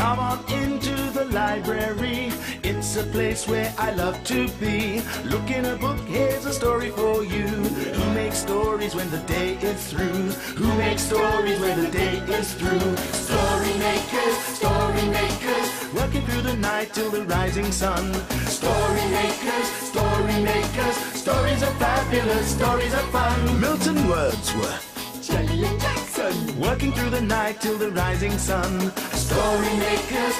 Come on into the library. It's a place where I love to be. Look in a book, here's a story for you. Who makes stories when the day is through? Who makes stories when the day is through? Story makers, working through the night till the rising sun. Story makers, stories are fabulous, stories are fun. Milton Wordsworth, Shelley and Jackson, working through the night till the rising sun. Story makers,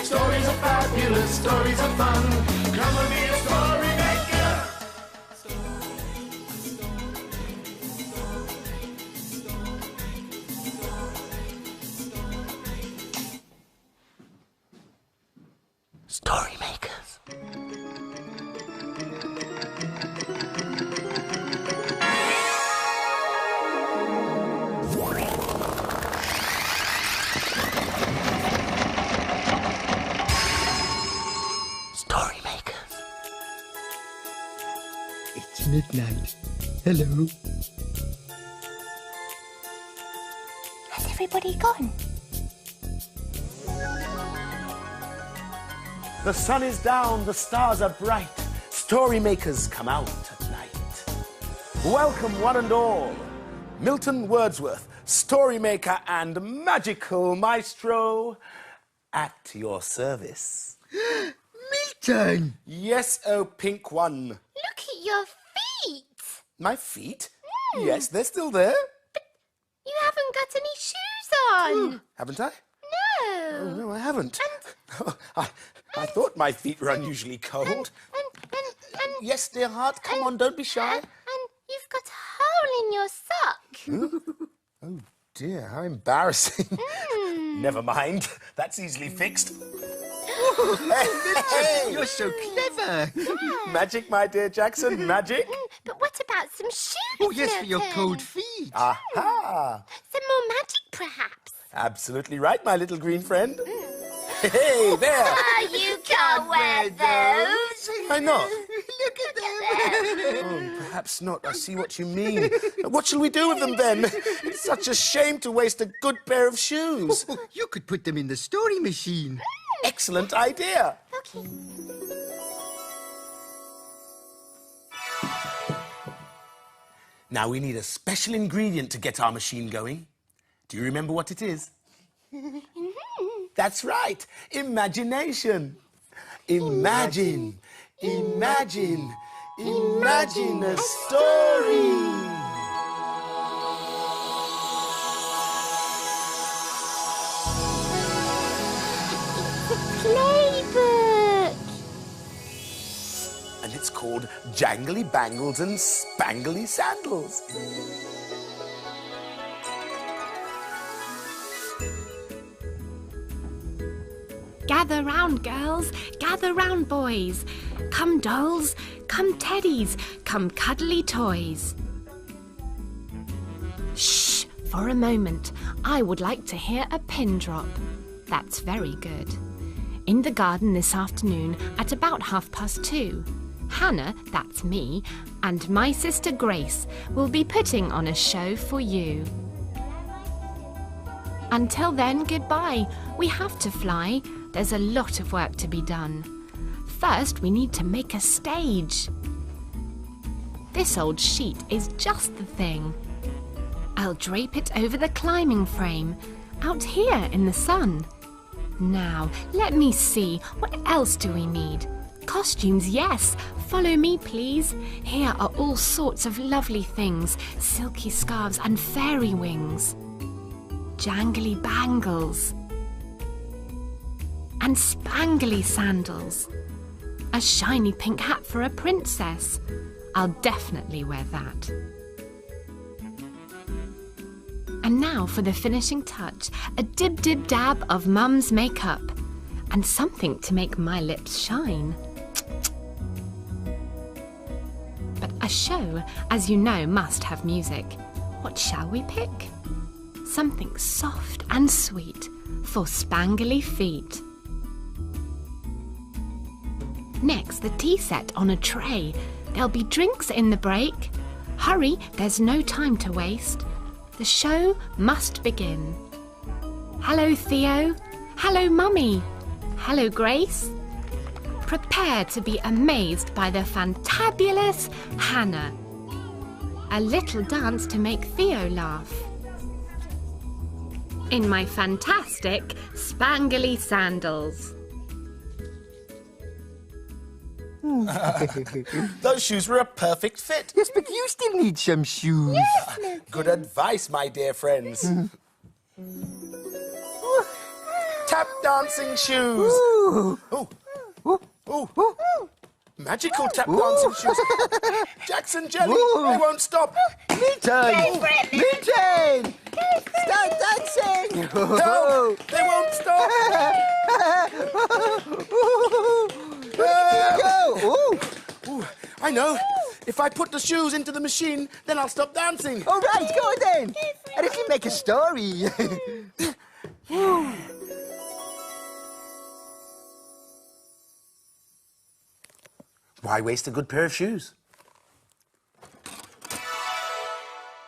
stories are fabulous, stories are fun. Come and be a story maker. Story makers. Story makers. it's midnight. Hello. Has everybody gone? The sun is down, the stars are bright. Story makers come out at night. Welcome one and all. Milton Wordsworth, story maker and magical maestro, at your service. Milton! Yes, oh pink one. Look at your feet. My feet? Yes, they're still there. You haven't got any shoes on. Haven't I? No. Oh, no, I haven't. I thought my feet were unusually cold. And Yes, dear heart, come on, don't be shy. and you've got a hole in your sock. Oh dear, how embarrassing. Never mind, that's easily fixed. Hey, You're so clever. magic, my dear Jackson, magic. But what about some shoes, Oh, yes, for your Milton? cold feet. Aha! Some more magic, perhaps? Absolutely right, my little green friend. Hey, there! Oh, you can't wear those. Why not? Look at them. Oh, perhaps not. I see what you mean. What shall we do with them then? It's such a shame to waste a good pair of shoes. Oh, you could put them in the story machine. Excellent idea. Okay. Now we need a special ingredient to get our machine going. Do you remember what it is? That's right, imagination. Imagine a story. Playbook. And it's called Jangley, Bangles and Spangley Sandals. Gather round, girls, gather round, boys. Come, dolls, come, teddies, come, cuddly toys. Shh, for a moment. I would like to hear a pin drop. That's very good. In the garden this afternoon at about 2:30, Hannah, that's me, and my sister Grace will be putting on a show for you. Until then, goodbye. We have to fly. There's a lot of work to be done. First, we need to make a stage. This old sheet is just the thing. I'll drape it over the climbing frame, out here in the sun. Now, let me see, what else do we need? Costumes, yes. Follow me, please. Here are all sorts of lovely things, silky scarves and fairy wings. Jangly bangles. And spangly sandals. A shiny pink hat for a princess. I'll definitely wear that. And now for the finishing touch, a dib-dib-dab of Mum's makeup. And something to make my lips shine. But a show, as you know, must have music. What shall we pick? Something soft and sweet for spangly feet. Next, the tea set on a tray. There'll be drinks in the break. Hurry, there's no time to waste. The show must begin. Hello, Theo. Hello, Mummy. Hello, Grace. Prepare to be amazed by the fantabulous Hannah. A little dance to make Theo laugh. In my fantastic spangly sandals. Those shoes were a perfect fit. Yes, but you still need some shoes. Good advice, my dear friends. Tap dancing shoes. Ooh. Oh, oh, magical tap dancing shoes. Jackson Jelly, they won't stop. Milton! Milton! Start dancing! No, they won't stop. Go! Ooh, I know. If I put the shoes into the machine, then I'll stop dancing. All right, go then. And it'll make a story. Why waste a good pair of shoes?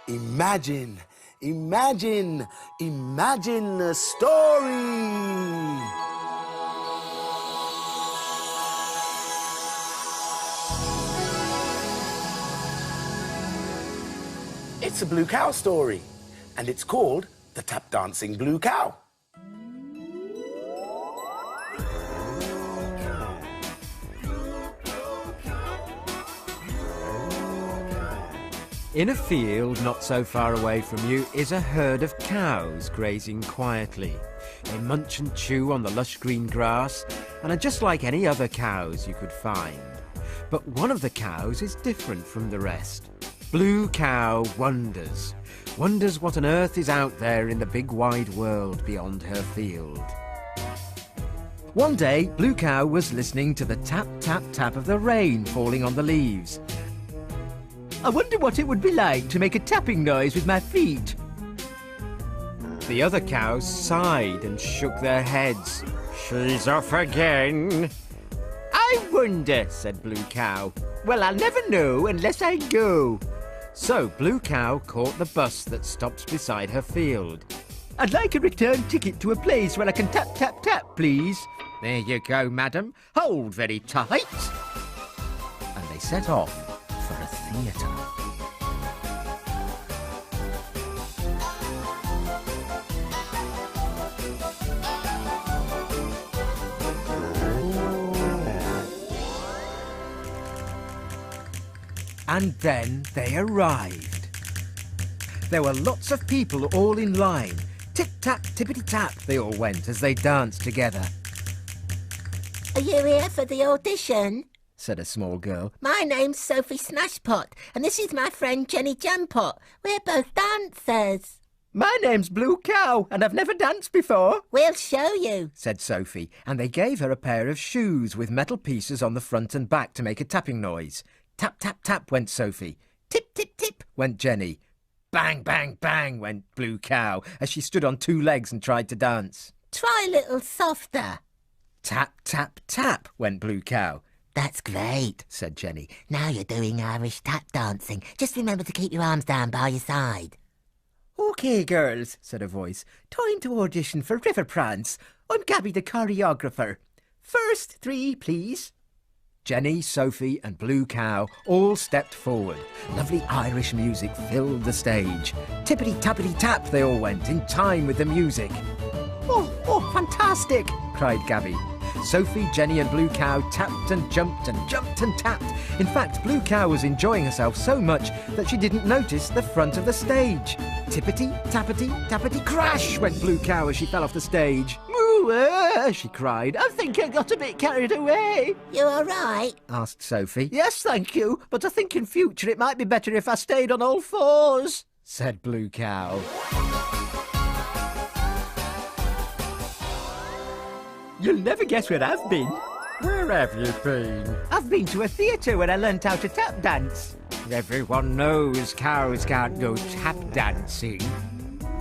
Imagine, imagine, imagine a story. It's a blue cow story, and it's called The Tap Dancing Blue Cow. In a field not so far away from you is a herd of cows grazing quietly. They munch and chew on the lush green grass and are just like any other cows you could find. But one of the cows is different from the rest. Blue Cow wonders what on earth is out there in the big wide world beyond her field. One day, Blue Cow was listening to the tap, tap, tap of the rain falling on the leaves. I wonder what it would be like to make a tapping noise with my feet. The other cows sighed and shook their heads. She's off again. I wonder, said Blue Cow. Well, I'll never know unless I go. So Blue Cow caught the bus that stops beside her field. I'd like a return ticket to a place where I can tap, tap, tap, please. There you go, madam. Hold very tight. And they set off for a theatre. And then they arrived. There were lots of people all in line. Tip-tap, tippity-tap, they all went as they danced together. Are you here for the audition? Said a small girl. My name's Sophie Snashpot, and this is my friend Jenny Jumpot. We're both dancers. My name's Blue Cow, and I've never danced before, We'll show you. said Sophie, and they gave her a pair of shoes with metal pieces on the front and back to make a tapping noise. Tap, tap, tap, went Sophie. Tip, tip, tip, went Jenny. Bang, bang, bang, went Blue Cow as she stood on two legs and tried to dance. Try a little softer. Tap, tap, tap, went Blue Cow. That's great, said Jenny. Now you're doing Irish tap dancing. Just remember to keep your arms down by your side. OK, girls, said a voice. Time to audition for River Prance. I'm Gabby, the choreographer. First three, please. Jenny, Sophie and Blue Cow all stepped forward. Lovely Irish music filled the stage. Tippity-tappity-tap they all went, in time with the music. Oh, fantastic, cried Gabby. Sophie, Jenny and Blue Cow tapped and jumped and jumped and tapped. In fact, Blue Cow was enjoying herself so much that she didn't notice the front of the stage. Tippity-tappity-tappity crash went Blue Cow as she fell off the stage. Moo, she cried. I think I got a bit carried away. You all right? Asked Sophie. Yes, thank you, but I think in future it might be better if I stayed on all fours, said Blue Cow. You'll never guess where I've been. Where have you been? I've been to a theatre where I learnt how to tap dance. Everyone knows cows can't go tap dancing.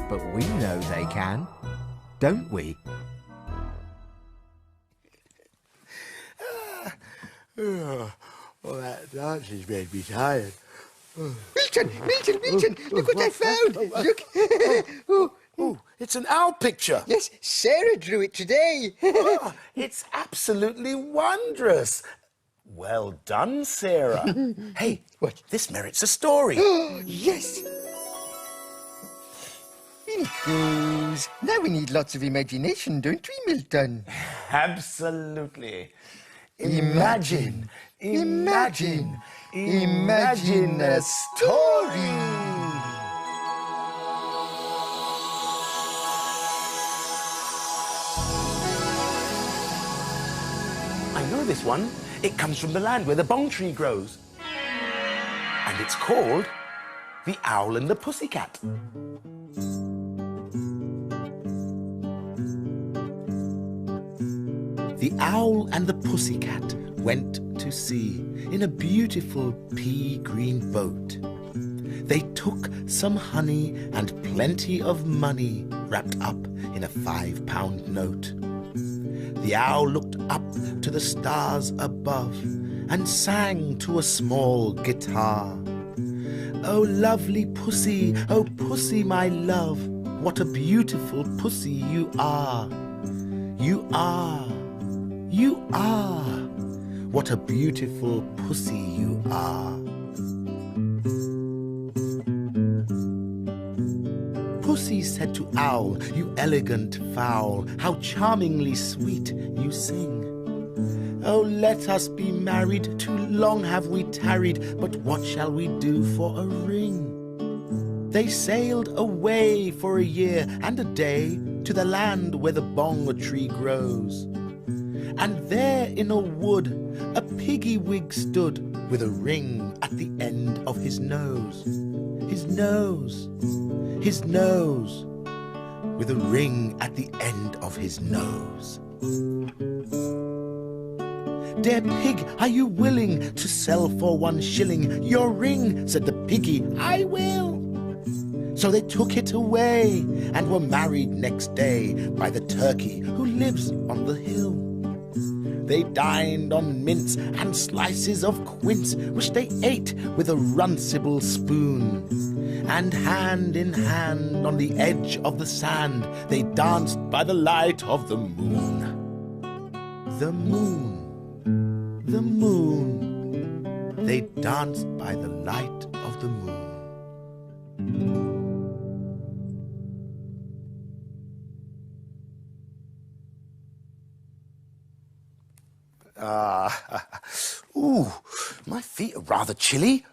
But we know they can, don't we? Oh, that dance has made me tired. Milton, look what I found. Look. Oh, Oh, it's an owl picture. Yes, Sarah drew it today. Oh, it's absolutely wondrous. Well done, Sarah. Hey, What? this merits a story. Yes. In it goes. Now we need lots of imagination, don't we, Milton? Absolutely. Imagine a story. I know this one. It comes from the land where the bong tree grows. And it's called The Owl and the Pussycat. The owl and the pussycat went to sea in a beautiful pea-green boat. They took some honey and plenty of money wrapped up in a 5-pound note. The owl looked up to the stars above and sang to a small guitar. Oh, lovely pussy, oh, pussy, my love, what a beautiful pussy you are. You are. You are. What a beautiful pussy you are. Pussy said to Owl, you elegant fowl, how charmingly sweet you sing. Oh, let us be married, too long have we tarried, but what shall we do for a ring? They sailed away for a year and a day to the land where the bong tree grows. And there in a wood a piggy wig stood with a ring at the end of his nose. His nose, his nose, with a ring at the end of his nose. Dear pig, are you willing to sell for 1 shilling your ring? Said the piggy, I will. So they took it away and were married next day by the turkey who lives on the hill. They dined on mince and slices of quince, which they ate with a runcible spoon. And hand in hand on the edge of the sand, they danced by the light of the moon. The moon, the moon, they danced by the light of the moon. Ooh, my feet are rather chilly.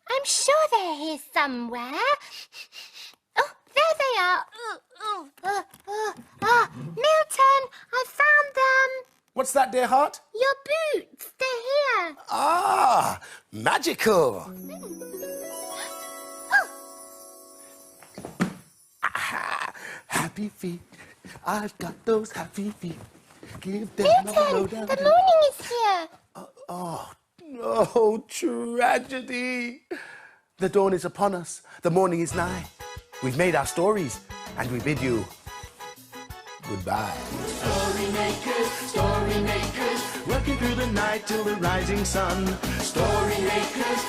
I'm sure they're here somewhere. Oh, there they are. Milton, I found them. What's that, dear heart? Your boots, they're here. Ah, magical. Ah, happy feet. I've got those happy feet. Give them a blow Milton, down. the morning is here. Oh, no, tragedy. The dawn is upon us. The morning is nigh. We've made our stories, and we bid you goodbye. Story makers, working through the night till the rising sun. Story makers,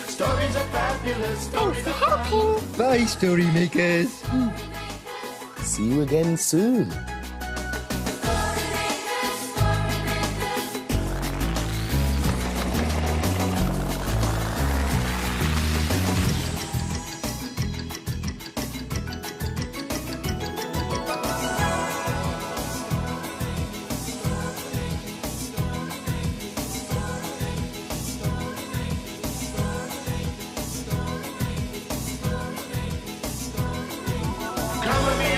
stories are fabulous. Thanks for helping. Bye, story makers. See you again soon. Come with me